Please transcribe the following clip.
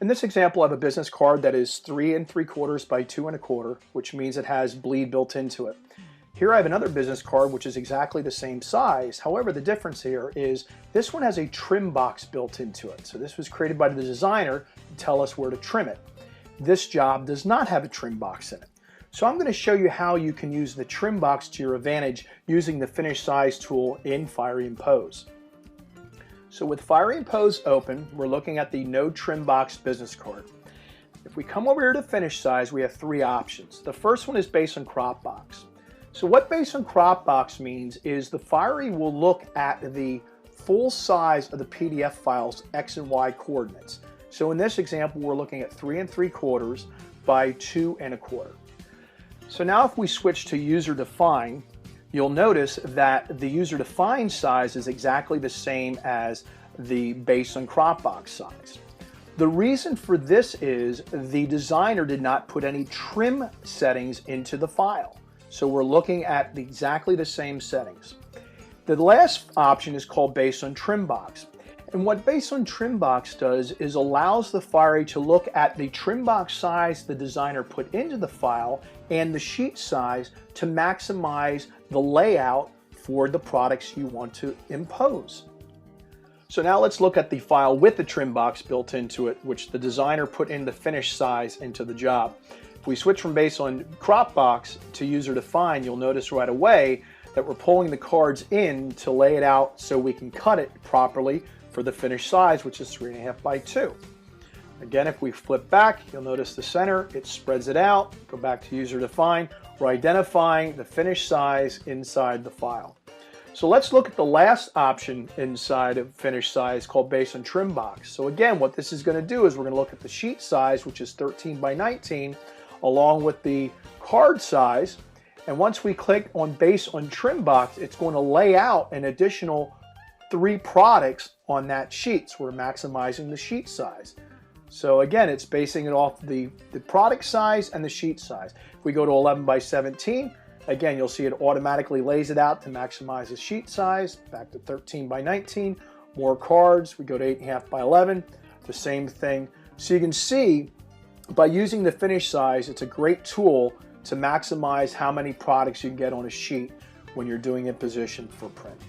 In this example, I have a business card that is 3 3/4 by 2 1/4, which means it has bleed built into it. Here I have another business card which is exactly the same size. However, the difference here is this one has a trim box built into it. So this was created by the designer to tell us where to trim it. This job does not have a trim box in it. So I'm going to show you how you can use the trim box to your advantage using the finish size tool in Fiery Impose. So with Fiery Impose open, we're looking at the no trim box business card. If we come over here to finish size, we have three options. The first one is based on crop box. So what based on crop box means is the Fiery will look at the full size of the PDF file's X and Y coordinates. So in this example, we're looking at 3 3/4 by 2 1/4. So now if we switch to user define, you'll notice that the user defined size is exactly the same as the based on crop box size. The reason for this is the designer did not put any trim settings into the file. So we're looking at exactly the same settings. The last option is called based on trim box. And what based on trim box does is allows the Fiery to look at the trim box size the designer put into the file and the sheet size to maximize the layout for the products you want to impose. So now let's look at the file with the trim box built into it, which the designer put in the finish size into the job. If we switch from based on crop box to user define, you'll notice right away that we're pulling the cards in to lay it out so we can cut it properly for the finished size, which is 3 1/2 by 2. Again, if we flip back, you'll notice the center, it spreads it out. Go back to user define. We're identifying the finished size inside the file. So let's look at the last option inside of finished size called based on trim box. So again, what this is going to do is we're going to look at the sheet size, which is 13 by 19, along with the card size. And once we click on based on trim box, it's going to lay out an additional 3 products on that sheet. So we're maximizing the sheet size. So again, it's basing it off the product size and the sheet size. If we go to 11 by 17, again, you'll see it automatically lays it out to maximize the sheet size. Back to 13 by 19, more cards. We go to 8 1/2 by 11, the same thing. So you can see by using the finish size, it's a great tool to maximize how many products you can get on a sheet when you're doing imposition for print.